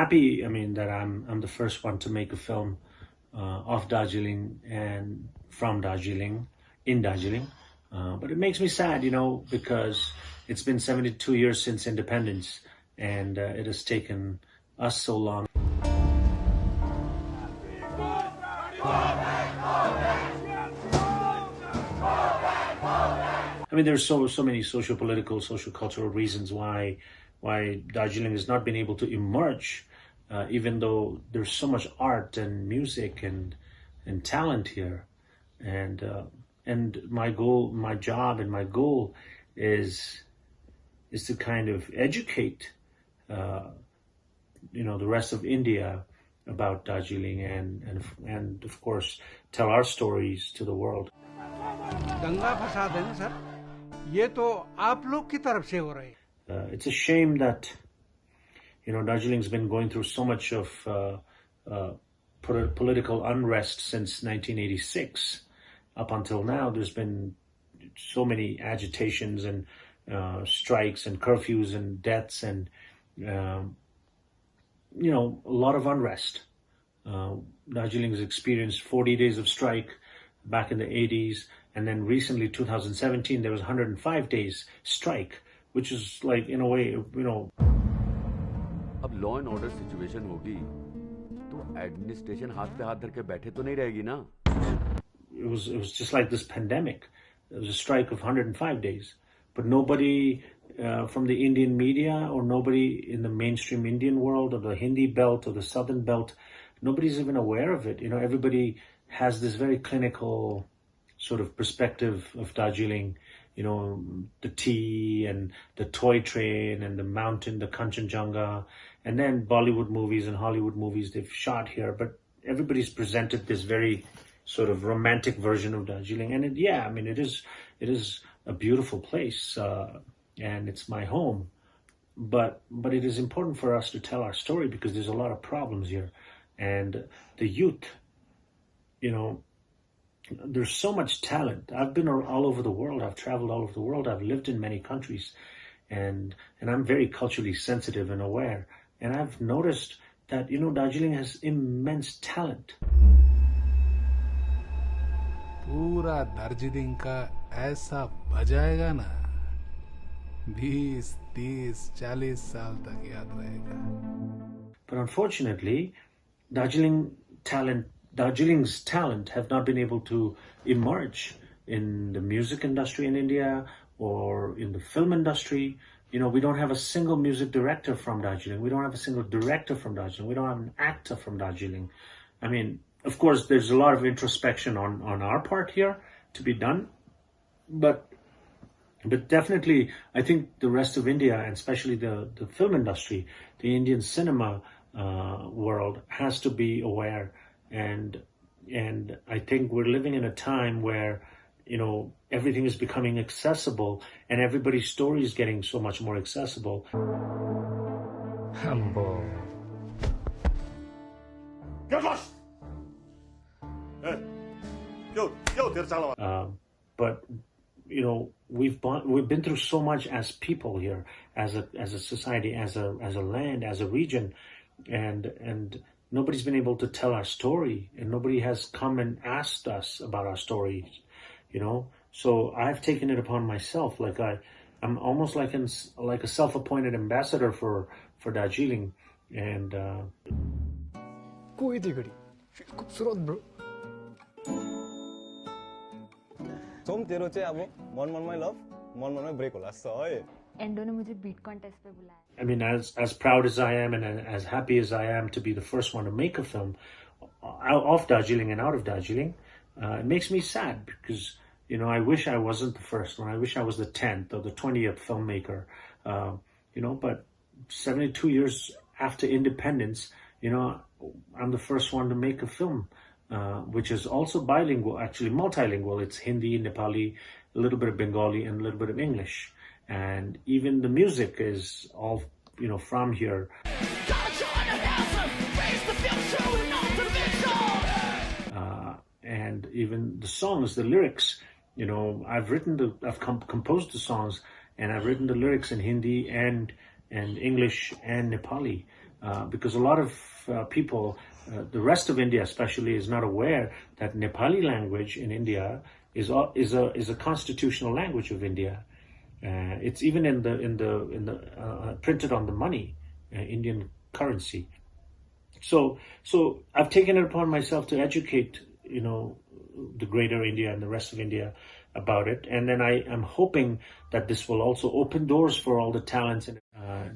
happy, I mean, that I'm the first one to make a film of Darjeeling and from Darjeeling, in Darjeeling. But it makes me sad, because it's been 72 years since independence, and it has taken us so long. I mean, there's so many socio-political, socio-cultural reasons why Darjeeling has not been able to emerge, even though there's so much art and music and talent here. And my goal, my job, and my goal is to kind of educate, the rest of India about Darjeeling and of course tell our stories to the world. दंगा फसाद है ना sir, ये तो आप लोग की तरफ से हो रहे हैं. It's a shame that Darjeeling's been going through so much of political unrest since 1986. Up until now, there's been so many agitations and strikes and curfews and deaths and a lot of unrest. Darjeeling has experienced 40 days of strike back in the 80s, and then recently 2017 there was 105 days strike, which is like, in a way, अब law and order situation होगी तो administration हाथ पे हाथ धर के बैठे तो नहीं रहेगी ना. It was just like this pandemic. There was a strike of 105 days, but nobody from the Indian media or nobody in the mainstream Indian world or the Hindi belt or the Southern belt, nobody's even aware of it. Everybody has this very clinical sort of perspective of Darjeeling, the tea and the toy train and the mountain, the Kanchenjunga, and then Bollywood movies and Hollywood movies they've shot here. But everybody's presented this very sort of romantic version of Darjeeling. And it is a beautiful place, and it's my home. But it is important for us to tell our story because there's a lot of problems here. And the youth, there's so much talent. I've been all over the world. I've traveled all over the world. I've lived in many countries, and I'm very culturally sensitive and aware. And I've noticed that, Darjeeling has immense talent. पूरा दार्जिलिंग का ऐसा बजाएगा ना, 20, 30, 40 साल तक याद रहेगा. But unfortunately, Darjeeling's talent have not been able to emerge in the music industry in India or in the film industry. We don't have a single music director from Darjeeling. We don't have a single director from Darjeeling. We don't have an actor from Darjeeling. I mean, of course, there's a lot of introspection on our part here to be done. But definitely, I think the rest of India, and especially the film industry, the Indian cinema world, has to be aware. And I think we're living in a time where, everything is becoming accessible and everybody's story is getting so much more accessible. Get lost! But we've been through so much as people here, as a society, as a land, as a region, and nobody's been able to tell our story, and nobody has come and asked us about our stories, So I've taken it upon myself, like I'm almost like a self-appointed ambassador for Darjeeling, and. कोई थी घड़ी खूबसूरत bro. सोम तेरो चाहिँ अब मनमनमै लभ मनमनमै break होला जस्तो है. एन्डो ने मुझे बीट कॉन्टेस्ट पे बुलाया. I mean, as proud as I am and as happy as I am to be the first one to make a film of Darjeeling and out of Darjeeling, it makes me sad because, I wish I wasn't the first one. I wish I was the 10th or the 20th filmmaker, but 72 years after independence, I'm the first one to make a film, which is also bilingual, actually multilingual. It's Hindi, Nepali, a little bit of Bengali, and a little bit of English. And even the music is all, from here. And even the songs, the lyrics, I've composed the songs, and I've written the lyrics in Hindi and English and Nepali. because a lot of people, the rest of India especially, is not aware that Nepali language in India is a constitutional language of India. It's even in the printed on the money, Indian currency. So I've taken it upon myself to educate, the greater India and the rest of India about it. And then I am hoping that this will also open doors for all the talents and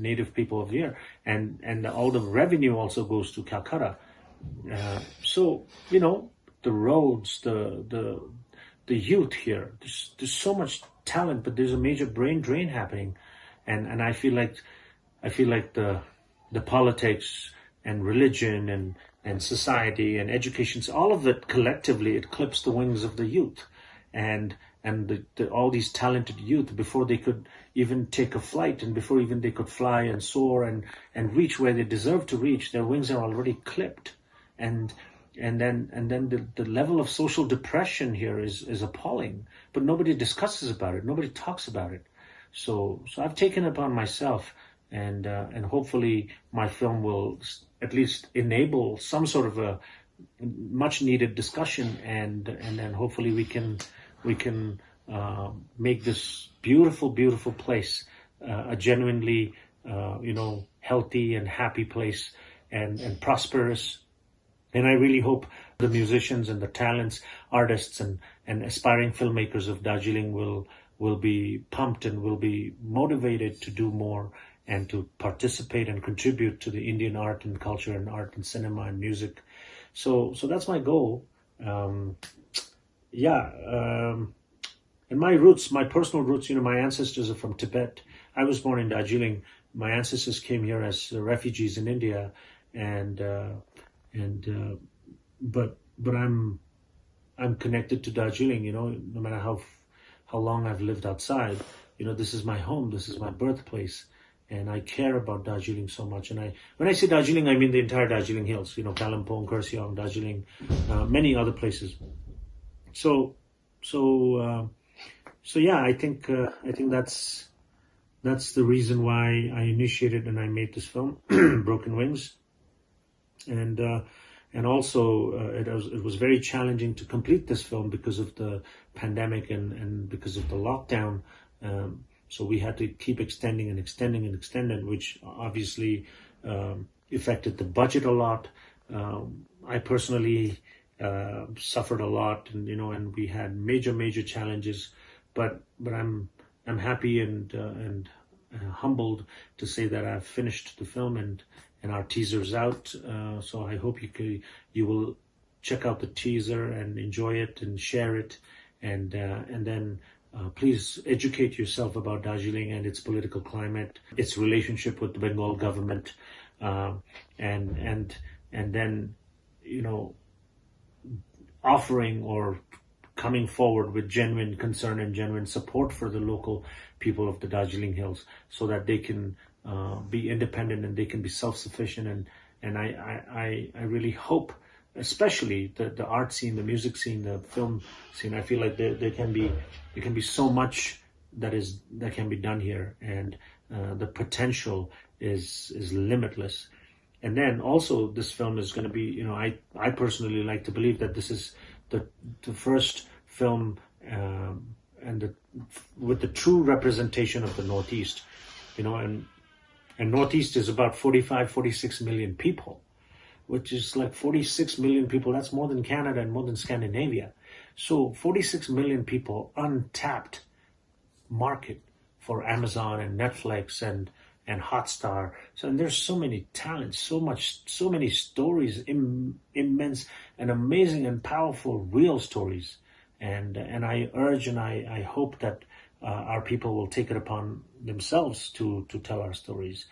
native people of here. And all the revenue also goes to Calcutta. So, the roads, the youth here, there's so much talent, but there's a major brain drain happening. And I feel like the politics and religion and society and education, all of it collectively, it clips the wings of the youth. And all these talented youth, before they could even take a flight and before even they could fly and soar and reach where they deserve to reach, their wings are already clipped. And then the level of social depression here is appalling, but nobody discusses about it. Nobody talks about it. So I've taken it upon myself, and hopefully my film will at least enable some sort of a much needed discussion, and then hopefully we can make this beautiful place a genuinely healthy and happy place and prosperous. And I really hope the musicians and the talents, artists and aspiring filmmakers of Darjeeling will be pumped and will be motivated to do more and to participate and contribute to the Indian art and culture and art and cinema and music. So that's my goal. And my roots, my personal roots, my ancestors are from Tibet. I was born in Darjeeling. My ancestors came here as refugees in India, but I'm connected to Darjeeling. No matter how long I've lived outside, this is my home. This is my birthplace, and I care about Darjeeling so much. And when I say Darjeeling, I mean the entire Darjeeling Hills. Kalimpong, Kurseong, Darjeeling, many other places. So yeah, I think that's the reason why I initiated and I made this film, Broken Wings. And also it was very challenging to complete this film because of the pandemic and because of the lockdown. So we had to keep extending, which obviously affected the budget a lot. I personally suffered a lot, and we had major challenges. But I'm happy and humbled to say that I've finished the film and our teaser's out. So I hope you will check out the teaser and enjoy it and share it, and then please educate yourself about Darjeeling and its political climate, its relationship with the Bengal government, and then offering or coming forward with genuine concern and genuine support for the local people of the Darjeeling Hills, so that they can be independent and they can be self-sufficient. And I really hope, especially the art scene, the music scene, the film scene, I feel like there can be so much that can be done here, and the potential is limitless. And then also this film is going to be, I personally like to believe that this is the first film with the true representation of the Northeast, and Northeast is about 46 million people, which is like 46 million people. That's more than Canada and more than Scandinavia. So 46 million people, untapped market for Amazon and Netflix and Hotstar. So and there's so many talents, so many stories, immense and amazing and powerful real stories. And I urge and I hope that our people will take it upon themselves to tell our stories.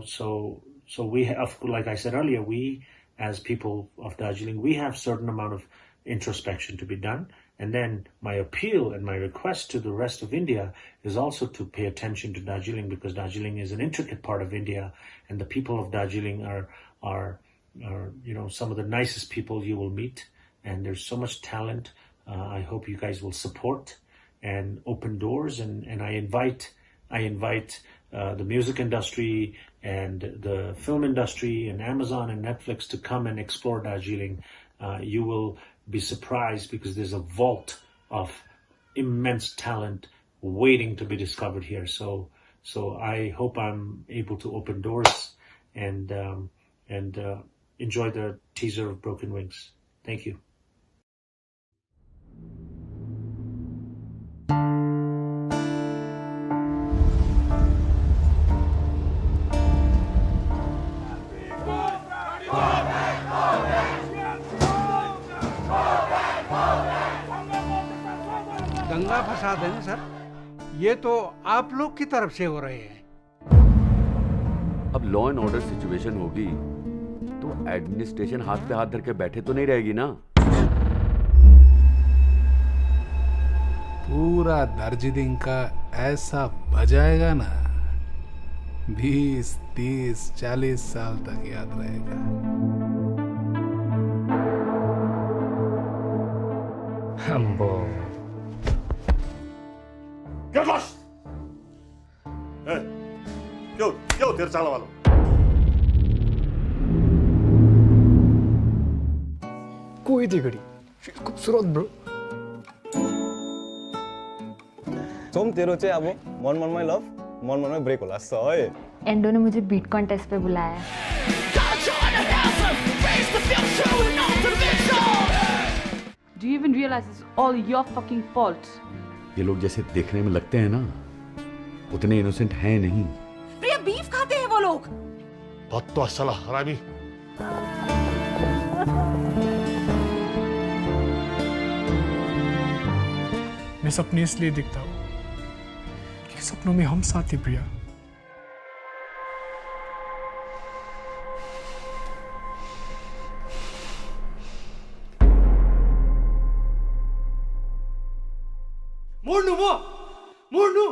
So we have, like I said earlier, we as people of Darjeeling, we have certain amount of introspection to be done. And then my appeal and my request to the rest of India is also to pay attention to Darjeeling, because Darjeeling is an intricate part of India, and the people of Darjeeling are some of the nicest people you will meet, and there's so much talent. I hope you guys will support and open doors, and I invite the music industry and the film industry and Amazon and Netflix to come and explore Darjeeling, you will be surprised because there's a vault of immense talent waiting to be discovered here. So I hope I'm able to open doors and enjoy the teaser of Broken Wings. Thank you. दंगा फसाद है ना sir, ये तो आप लोग की तरफ से हो रहे हैं। अब लॉ एंड ऑर्डर सिचुएशन होगी तो एडमिनिस्ट्रेशन हाथ पे हाथ धर के बैठे तो नहीं रहेगी ना। पूरा दार्जिलिंग का ऐसा बजाएगा ना, 20, 30, 40 साल तक याद रहेगा। Ambo. Get lost! Hey, क्यों तेरे चाला वालों? कोई थी घड़ी, खूबसूरत ब्रो। सोम तेरो चाहिँ अब मन मनमै लभ, मन मनमै ब्रेक होला सय। एंडो ने मुझे बीट कॉन्टेस्ट पे बुलाया है। Do you even realize it's all your fucking fault? ये लोग जैसे देखने में लगते हैं ना, उतने इनोसेंट हैं नहीं। प्रिया, बीफ खाते हैं वो लोग। बत्तवा साला हरामी। मैं सपने इसलिए देखता हूँ कि सपनों में हम साथ ही प्रिया। मोड़नू